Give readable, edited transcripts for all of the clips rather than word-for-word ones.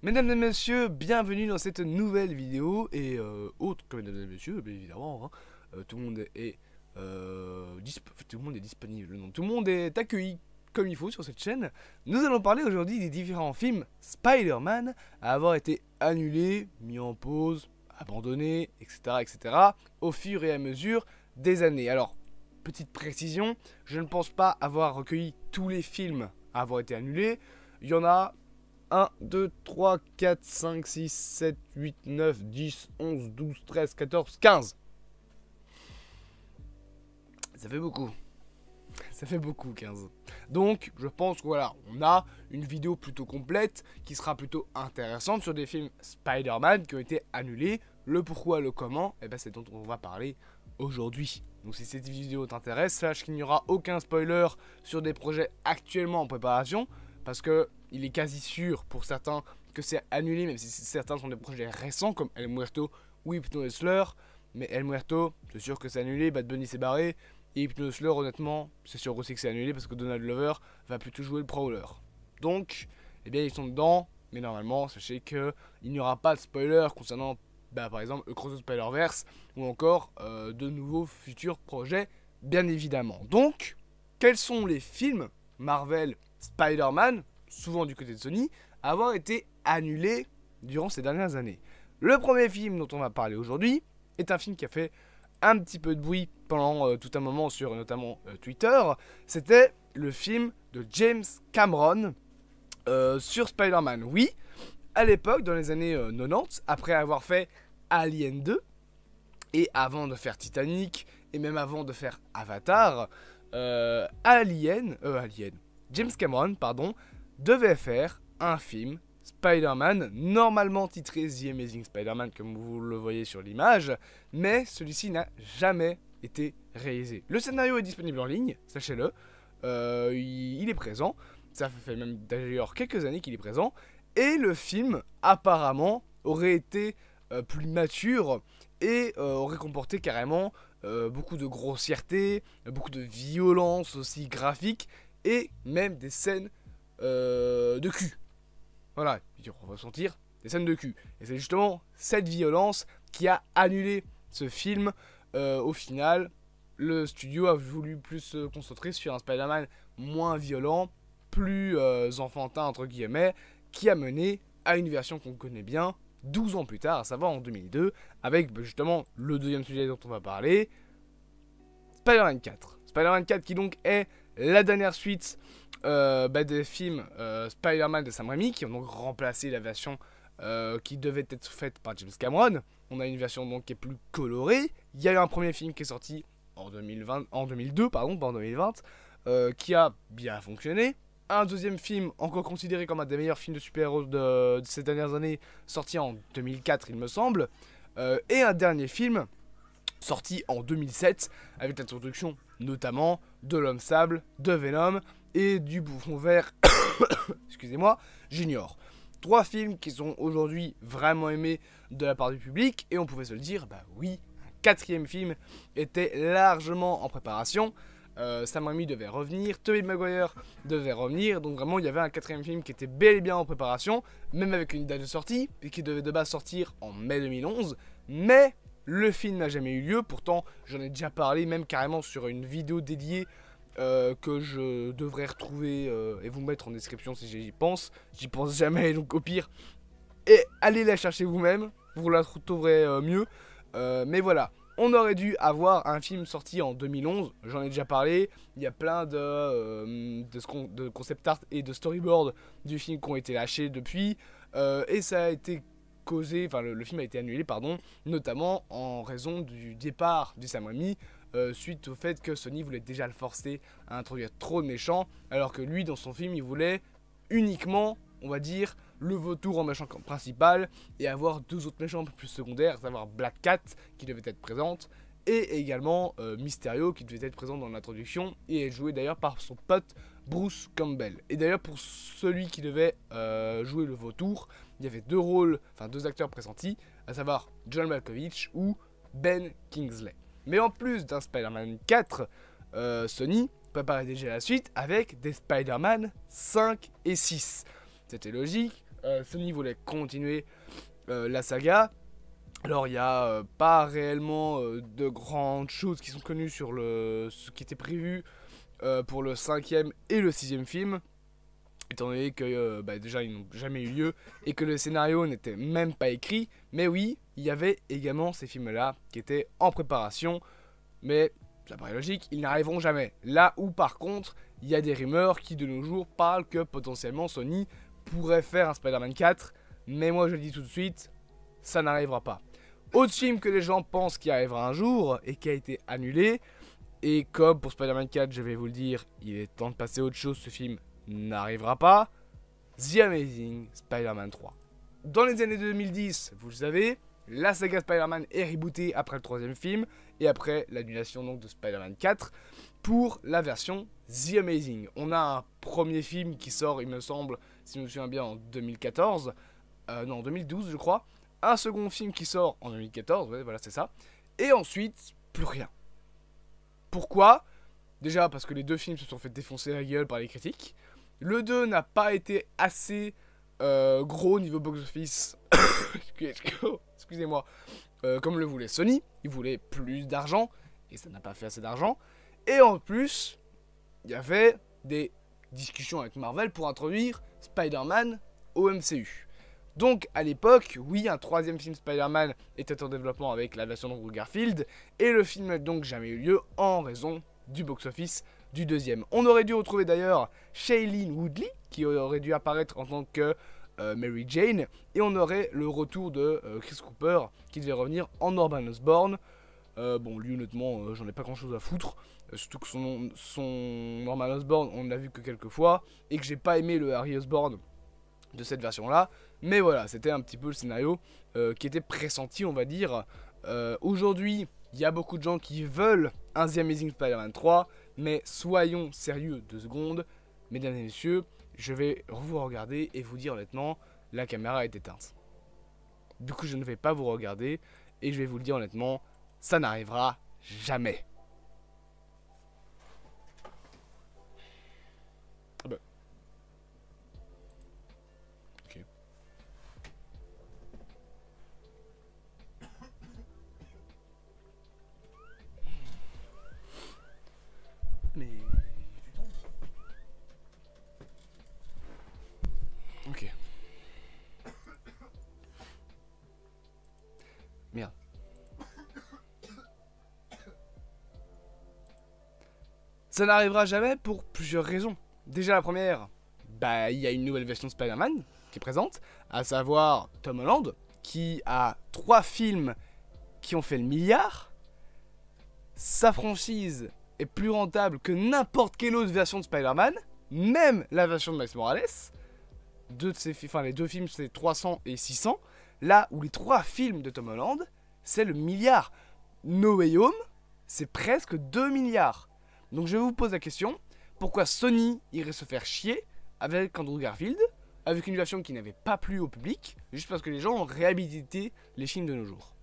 Mesdames et messieurs, bienvenue dans cette nouvelle vidéo. Et autre que mesdames et messieurs, bien évidemment, tout le monde est tout le monde est disponible, non, tout le monde est accueilli comme il faut sur cette chaîne. Nous allons parler aujourd'hui des différents films Spider-Man à avoir été annulés, mis en pause, abandonnés, etc., etc. au fur et à mesure des années. Alors, petite précision, je ne pense pas avoir recueilli tous les films à avoir été annulés. Il y en a 1, 2, 3, 4, 5, 6, 7, 8, 9, 10, 11, 12, 13, 14, 15. Ça fait beaucoup. Ça fait beaucoup, 15. Donc, je pense que voilà, on a une vidéo plutôt complète qui sera plutôt intéressante sur des films Spider-Man qui ont été annulés. Le pourquoi, le comment, et ben c'est dont on va parler aujourd'hui. Donc si cette vidéo t'intéresse, sache qu'il n'y aura aucun spoiler sur des projets actuellement en préparation, parce que il est quasi sûr pour certains que c'est annulé, même si certains sont des projets récents comme El Muerto ou Hypno Hustler. Mais El Muerto, c'est sûr que c'est annulé, Bad Bunny s'est barré. Et Hypno Hustler, honnêtement, c'est sûr aussi que c'est annulé parce que Donald Glover va plutôt jouer le Prowler. Donc, eh bien, ils sont dedans, mais normalement, sachez qu'il n'y aura pas de spoiler concernant, par exemple, Across the Spider-Verse ou encore de nouveaux futurs projets, bien évidemment. Donc, quels sont les films Marvel Spider-Man, souvent du côté de Sony, à avoir été annulés durant ces dernières années? Le premier film dont on va parler aujourd'hui est un film qui a fait un petit peu de bruit pendant tout un moment sur notamment Twitter. C'était le film de James Cameron sur Spider-Man. Oui, à l'époque, dans les années 90, après avoir fait Alien 2, et avant de faire Titanic, et même avant de faire Avatar, James Cameron, devait faire un film Spider-Man, normalement titré The Amazing Spider-Man, comme vous le voyez sur l'image, mais celui-ci n'a jamais été réalisé. Le scénario est disponible en ligne, sachez-le, il est présent, ça fait même d'ailleurs quelques années qu'il est présent, et le film, apparemment, aurait été plus mature et aurait comporté carrément beaucoup de grossièreté, beaucoup de violence aussi graphique, et même des scènes de cul. Voilà, on va sentir des scènes de cul. Et c'est justement cette violence qui a annulé ce film. Au final, le studio a voulu plus se concentrer sur un Spider-Man moins violent, plus enfantin entre guillemets, qui a mené à une version qu'on connaît bien 12 ans plus tard, à savoir en 2002, avec justement le deuxième sujet dont on va parler, Spider-Man 4. Spider-Man 4 qui donc est la dernière suite des films Spider-Man de Sam Raimi, qui ont donc remplacé la version qui devait être faite par James Cameron. On a une version donc qui est plus colorée. Il y a eu un premier film qui est sorti en 2002, pas en 2020, qui a bien fonctionné. Un deuxième film, encore considéré comme un des meilleurs films de super-héros de ces dernières années, sorti en 2004 il me semble. Et un dernier film, sorti en 2007, avec l'introduction notamment de l'Homme Sable, de Venom et du Bouffon Vert, excusez-moi, Junior. 3 films qui sont aujourd'hui vraiment aimés de la part du public, et on pouvait se le dire, oui, un 4e film était largement en préparation. Sam Raimi devait revenir, Tobey Maguire devait revenir, donc vraiment il y avait un 4e film qui était bel et bien en préparation, même avec une date de sortie, et qui devait de base sortir en mai 2011, mais le film n'a jamais eu lieu. Pourtant j'en ai déjà parlé, même carrément sur une vidéo dédiée que je devrais retrouver et vous mettre en description si j'y pense jamais, donc au pire, et allez la chercher vous-même, vous la trouverez mieux, mais voilà. On aurait dû avoir un film sorti en 2011, j'en ai déjà parlé, il y a plein de concept art et de storyboard du film qui ont été lâchés depuis, et ça a été causé, le film a été annulé, notamment en raison du départ du Sam Raimi, suite au fait que Sony voulait déjà le forcer à introduire trop de méchants, alors que lui, dans son film, il voulait uniquement, on va dire, le vautour en méchant principal, et avoir 2 autres méchants un peu plus secondaires, à savoir Black Cat, qui devait être présente, et également Mysterio, qui devait être présent dans l'introduction, et joué d'ailleurs par son pote Bruce Campbell. Et d'ailleurs, pour celui qui devait jouer le vautour, il y avait 2 acteurs pressentis, à savoir John Malkovich ou Ben Kingsley. Mais en plus d'un Spider-Man 4, Sony préparait déjà la suite avec des Spider-Man 5 et 6. C'était logique, Sony voulait continuer la saga. Alors il n'y a pas réellement de grandes choses qui sont connues sur ce qui était prévu pour le 5e et le 6e film, étant donné que déjà ils n'ont jamais eu lieu et que le scénario n'était même pas écrit. Mais oui, il y avait également ces films-là qui étaient en préparation, mais ça paraît logique, ils n'arriveront jamais. Là où par contre, il y a des rumeurs qui de nos jours parlent que potentiellement Sony pourrait faire un Spider-Man 4, mais moi je le dis tout de suite, ça n'arrivera pas. Autre film que les gens pensent qui arrivera un jour et qui a été annulé, et comme pour Spider-Man 4, je vais vous le dire, il est temps de passer à autre chose, ce film n'arrivera pas, The Amazing Spider-Man 3. Dans les années 2010, vous le savez, la saga Spider-Man est rebootée après le 3e film et après l'annulation donc de Spider-Man 4 pour la version The Amazing. On a un premier film qui sort, il me semble, si je me souviens bien, en 2014, non, en 2012 je crois. Un second film qui sort en 2014, ouais, voilà c'est ça. Et ensuite, plus rien. Pourquoi ? Déjà parce que les deux films se sont fait défoncer la gueule par les critiques. Le 2 n'a pas été assez gros niveau box-office. Excusez-moi. Comme le voulait Sony. Ils voulaient plus d'argent. Et ça n'a pas fait assez d'argent. Et en plus, il y avait des discussions avec Marvel pour introduire Spider-Man au MCU. Donc à l'époque, oui, un 3e film Spider-Man était en développement avec la version de Andrew Garfield. Et le film n'a donc jamais eu lieu en raison du box-office du 2e. On aurait dû retrouver d'ailleurs Shailene Woodley, qui aurait dû apparaître en tant que Mary Jane, et on aurait le retour de Chris Cooper, qui devait revenir en Norman Osborn. Bon, lui honnêtement, j'en ai pas grand chose à foutre, surtout que son Norman Osborn, on ne l'a vu que quelques fois, et que j'ai pas aimé le Harry Osborn de cette version-là, mais voilà, c'était un petit peu le scénario qui était pressenti, on va dire. Aujourd'hui, il y a beaucoup de gens qui veulent un The Amazing Spider-Man 3, mais soyons sérieux 2 secondes. Mesdames et messieurs, je vais vous regarder et vous dire honnêtement, la caméra est éteinte. Du coup, je ne vais pas vous regarder et je vais vous le dire honnêtement, ça n'arrivera jamais. Ah bah. Ok. Mais... Ok. Merde. Ça n'arrivera jamais pour plusieurs raisons. Déjà la première, il y a une nouvelle version de Spider-Man qui est présente, à savoir Tom Holland, qui a 3 films qui ont fait le milliard. Sa franchise est plus rentable que n'importe quelle autre version de Spider-Man, même la version de Miles Morales. Les deux films c'est 300 et 600, là où les 3 films de Tom Holland c'est le milliard. No Way Home c'est presque 2 milliards. Donc je vous pose la question, pourquoi Sony irait se faire chier avec Andrew Garfield, avec une version qui n'avait pas plu au public, juste parce que les gens ont réhabilité les films de nos jours.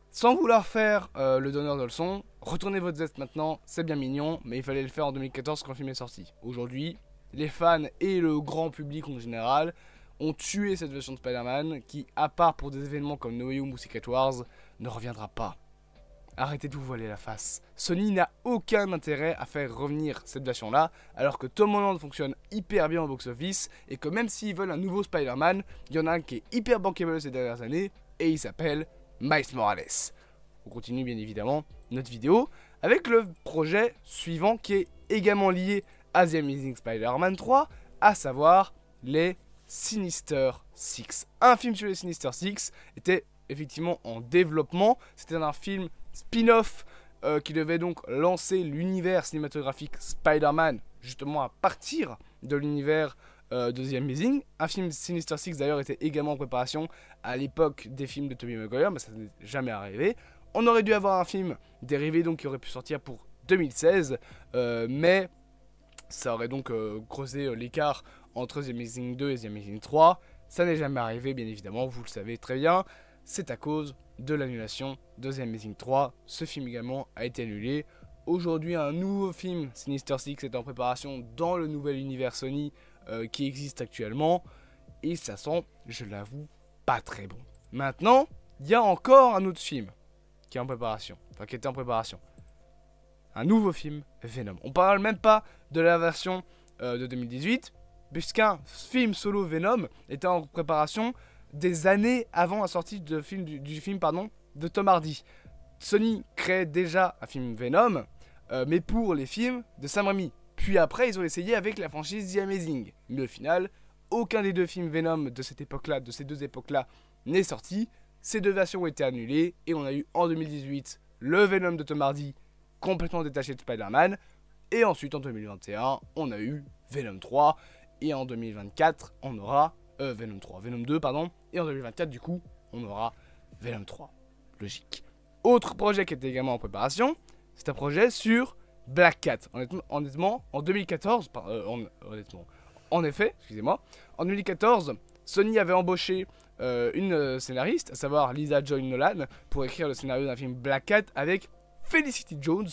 Sans vouloir faire le donneur de leçons, retournez votre veste maintenant, c'est bien mignon, mais il fallait le faire en 2014 quand le film est sorti. Aujourd'hui, les fans et le grand public en général ont tué cette version de Spider-Man qui, à part pour des événements comme No Way Home ou Secret Wars, ne reviendra pas. Arrêtez de vous voiler la face. Sony n'a aucun intérêt à faire revenir cette version-là, alors que Tom Holland fonctionne hyper bien au box-office, et que même s'ils veulent un nouveau Spider-Man, il y en a un qui est hyper bankable ces dernières années, et il s'appelle Miles Morales. On continue bien évidemment notre vidéo avec le projet suivant qui est également lié à The Amazing Spider-Man 3, à savoir les Sinister Six. Un film sur les Sinister Six était effectivement en développement, c'était un film spin-off qui devait donc lancer l'univers cinématographique Spider-Man justement à partir de l'univers de The Amazing. Un film Sinister Six d'ailleurs était également en préparation à l'époque des films de Tobey Maguire, mais ça n'est jamais arrivé. On aurait dû avoir un film dérivé donc qui aurait pu sortir pour 2016, mais ça aurait donc creusé l'écart entre The Amazing 2 et The Amazing 3. Ça n'est jamais arrivé bien évidemment, vous le savez très bien. C'est à cause de l'annulation de The Amazing 3. Ce film également a été annulé. Aujourd'hui, un nouveau film Sinister Six est en préparation dans le nouvel univers Sony qui existent actuellement. Et ça sent, je l'avoue, pas très bon. Maintenant, il y a encore un autre film qui est en préparation. Enfin, qui était en préparation. Un nouveau film, Venom. On parle même pas de la version de 2018, puisqu'un film solo Venom était en préparation des années avant la sortie du film de Tom Hardy. Sony crée déjà un film Venom, mais pour les films de Sam Raimi. Puis après, ils ont essayé avec la franchise The Amazing. Mais au final, aucun des deux films Venom de cette époque-là, de ces deux époques-là, n'est sorti. Ces deux versions ont été annulées et on a eu en 2018 le Venom de Tom Hardy complètement détaché de Spider-Man. Et ensuite en 2021, on a eu Venom 3. Et en 2024, on aura Venom 2, pardon. Et en 2024, du coup, on aura Venom 3. Logique. Autre projet qui était également en préparation, c'est un projet sur Black Cat. Honnêtement, en 2014, en effet, excusez-moi, en 2014, Sony avait embauché une scénariste, à savoir Lisa Joy Nolan, pour écrire le scénario d'un film Black Cat avec Felicity Jones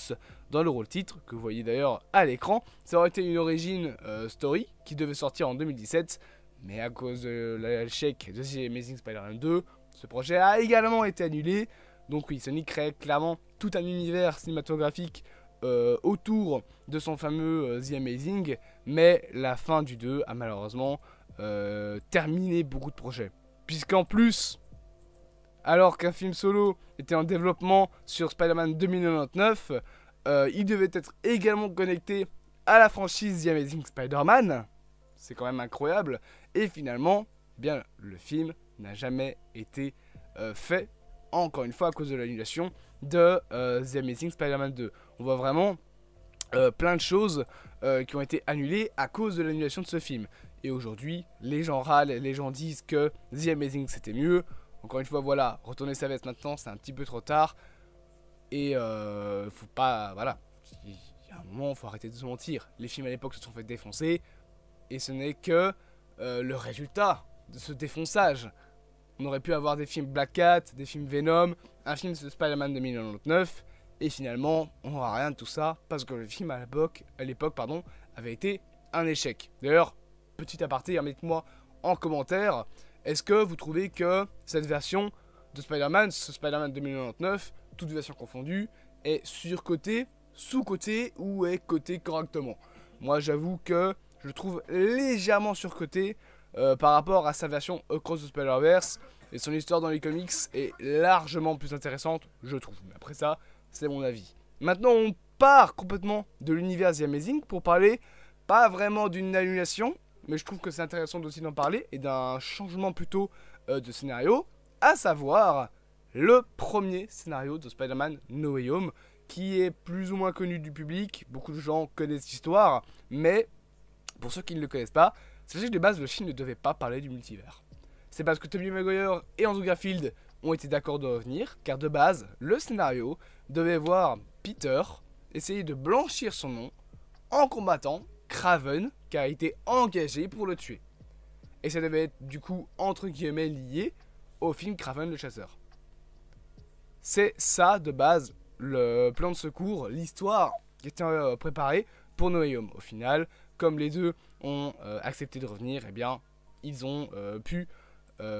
dans le rôle titre, que vous voyez d'ailleurs à l'écran. Ça aurait été une origin story qui devait sortir en 2017, mais à cause de l'échec de The Amazing Spider-Man 2, ce projet a également été annulé. Donc oui, Sony crée clairement tout un univers cinématographique autour de son fameux The Amazing, mais la fin du 2 a malheureusement terminé beaucoup de projets. Puisqu'en plus, alors qu'un film solo était en développement sur Spider-Man 2099, il devait être également connecté à la franchise The Amazing Spider-Man. C'est quand même incroyable. Et finalement, eh bien, le film n'a jamais été fait, encore une fois à cause de l'annulation de The Amazing Spider-Man 2. On voit vraiment plein de choses qui ont été annulées à cause de l'annulation de ce film. Et aujourd'hui, les gens râlent, les gens disent que The Amazing c'était mieux. Encore une fois, voilà, retourner sa veste maintenant, c'est un petit peu trop tard. Et faut pas, voilà, il y a un moment, faut arrêter de se mentir. Les films à l'époque se sont fait défoncer. Et ce n'est que le résultat de ce défonçage. On aurait pu avoir des films Black Cat, des films Venom, un film de Spider-Man 2099. Et finalement, on n'aura rien de tout ça parce que le film à l'époque, avait été un échec. D'ailleurs, petit aparté, mettez-moi en commentaire, est-ce que vous trouvez que cette version de Spider-Man, ce Spider-Man 2099, toute version confondue, est surcotée, sous-cotée ou est cotée correctement? Moi, j'avoue que je le trouve légèrement surcoté par rapport à sa version Across the Spider-Verse, et son histoire dans les comics est largement plus intéressante, je trouve. Mais après ça, c'est mon avis. Maintenant, on part complètement de l'univers The Amazing pour parler pas vraiment d'une annulation, mais je trouve que c'est intéressant aussi d'en parler, et d'un changement plutôt de scénario, à savoir le premier scénario de Spider-Man No Way Home, qui est plus ou moins connu du public. Beaucoup de gens connaissent l'histoire, mais pour ceux qui ne le connaissent pas, sachez que de base le film ne devait pas parler du multivers. C'est parce que Tobey Maguire et Andrew Garfield ont été d'accord de revenir, car de base, le scénario devait voir Peter essayer de blanchir son nom en combattant Kraven, qui a été engagé pour le tuer. Et ça devait être du coup entre guillemets lié au film Kraven le chasseur. C'est ça de base le plan de secours, l'histoire qui était préparée pour No Way Home. Au final, comme les deux ont accepté de revenir, eh bien, ils ont pu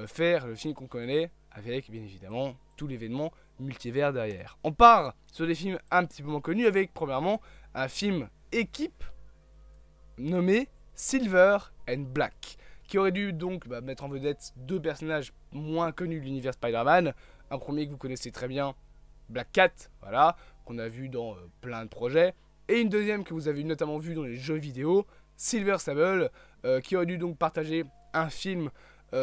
faire le film qu'on connaît avec bien évidemment tout l'événement multivers derrière. On part sur des films un petit peu moins connus avec premièrement un film équipe nommé Silver and Black, qui aurait dû donc mettre en vedette deux personnages moins connus de l'univers Spider-Man. Un premier que vous connaissez très bien, Black Cat, voilà, qu'on a vu dans plein de projets, et une deuxième que vous avez notamment vu dans les jeux vidéo, Silver Sable, qui aurait dû donc partager un film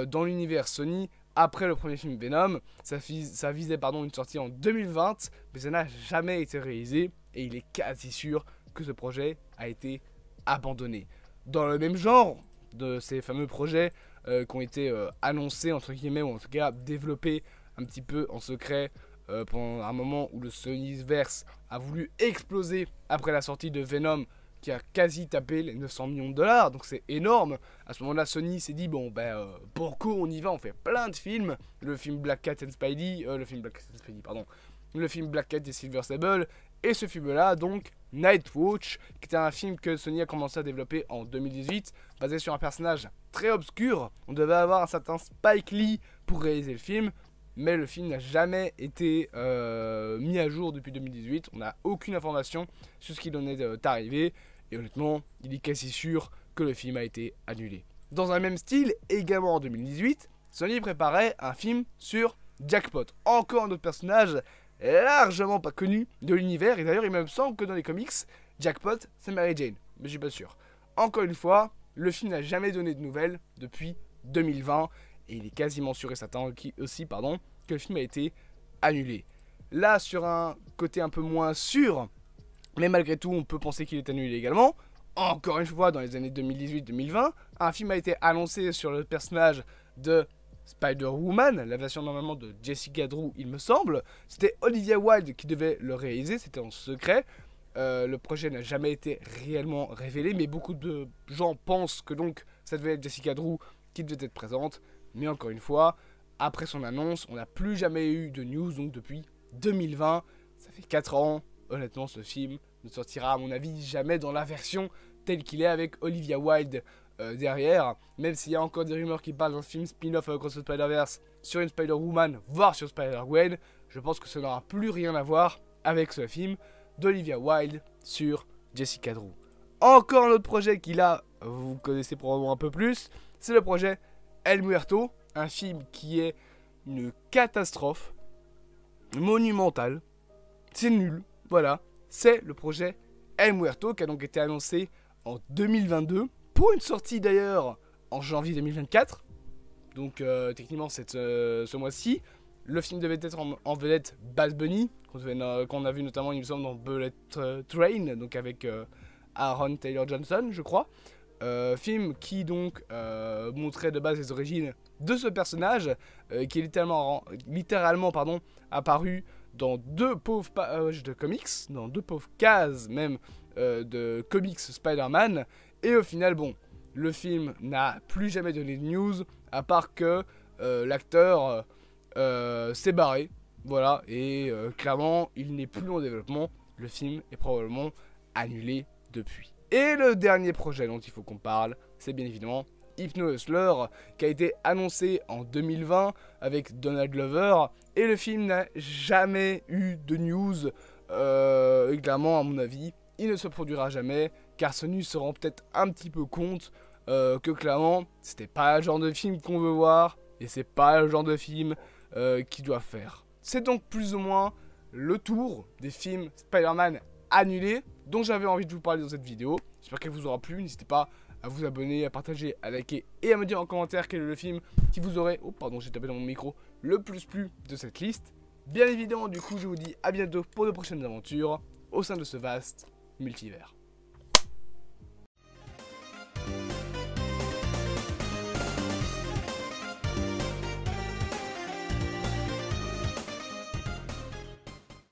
dans l'univers Sony après le premier film Venom. Ça visait une sortie en 2020, mais ça n'a jamais été réalisé, et il est quasi sûr que ce projet a été abandonné. Dans le même genre de ces fameux projets qui ont été annoncés entre guillemets, ou en tout cas développés un petit peu en secret pendant un moment où le Sonyverse a voulu exploser après la sortie de Venom, qui a quasi tapé les 900 millions de dollars, donc c'est énorme. À ce moment-là, Sony s'est dit bon pourquoi on y va, on fait plein de films, le film Black Cat and Spidey, le film Black Cat et Silver Sable, Et ce film-là, donc, Nightwatch, qui était un film que Sony a commencé à développer en 2018, basé sur un personnage très obscur. On devait avoir un certain Spike Lee pour réaliser le film, mais le film n'a jamais été mis à jour depuis 2018. On n'a aucune information sur ce qu'il en est arrivé, et honnêtement, il est quasi sûr que le film a été annulé. Dans un même style, également en 2018, Sony préparait un film sur Jackpot, encore un autre personnage largement pas connu de l'univers, et d'ailleurs il me semble que dans les comics, Jackpot c'est Mary Jane, mais je suis pas sûr. Encore une fois, le film n'a jamais donné de nouvelles depuis 2020, et il est quasiment sûr et certain aussi que le film a été annulé. Là, sur un côté un peu moins sûr, mais malgré tout on peut penser qu'il est annulé également, encore une fois dans les années 2018-2020, un film a été annoncé sur le personnage de Spider-Woman, la version normalement de Jessica Drew, il me semble. C'était Olivia Wilde qui devait le réaliser, c'était en secret. Le projet n'a jamais été réellement révélé, mais beaucoup de gens pensent que donc ça devait être Jessica Drew qui devait être présente. Mais encore une fois, après son annonce, on n'a plus jamais eu de news, donc depuis 2020, ça fait 4 ans. Honnêtement, ce film ne sortira à mon avis jamais dans la version telle qu'il est avec Olivia Wilde derrière, même s'il y a encore des rumeurs qui parlent d'un film spin-off avec Across the Spider-Verse sur une Spider-Woman, voire sur Spider-Gwen. Je pense que ça n'aura plus rien à voir avec ce film d'Olivia Wilde sur Jessica Drew. Encore un autre projet qui là, vous connaissez probablement un peu plus, c'est le projet El Muerto, un film qui est une catastrophe monumentale. C'est nul, voilà. C'est le projet El Muerto qui a donc été annoncé en 2022. Pour une sortie d'ailleurs en janvier 2024, donc techniquement c'est ce mois-ci. Le film devait être en vedette Bad Bunny, qu'on a vu notamment il me semble dans Bullet Train, donc avec Aaron Taylor Johnson je crois. Film qui donc montrait de base les origines de ce personnage qui est littéralement apparu dans 2 pauvres pages de comics, dans 2 pauvres cases même de comics Spider-Man. Et au final, bon, le film n'a plus jamais donné de news, à part que l'acteur s'est barré, voilà, et clairement, il n'est plus en développement, le film est probablement annulé depuis. Et le dernier projet dont il faut qu'on parle, c'est bien évidemment Hypno Hustler, qui a été annoncé en 2020 avec Donald Glover, et le film n'a jamais eu de news, et clairement, à mon avis, il ne se produira jamais, car Sony se rend peut-être un petit peu compte que clairement, c'était pas le genre de film qu'on veut voir, et c'est pas le genre de film qu'ils doivent faire. C'est donc plus ou moins le tour des films Spider-Man annulés dont j'avais envie de vous parler dans cette vidéo. J'espère qu'elle vous aura plu, n'hésitez pas à vous abonner, à partager, à liker et à me dire en commentaire quel est le film qui vous aurait, oh pardon j'ai tapé dans mon micro, le plus plu de cette liste. Bien évidemment du coup je vous dis à bientôt pour de prochaines aventures au sein de ce vaste multivers.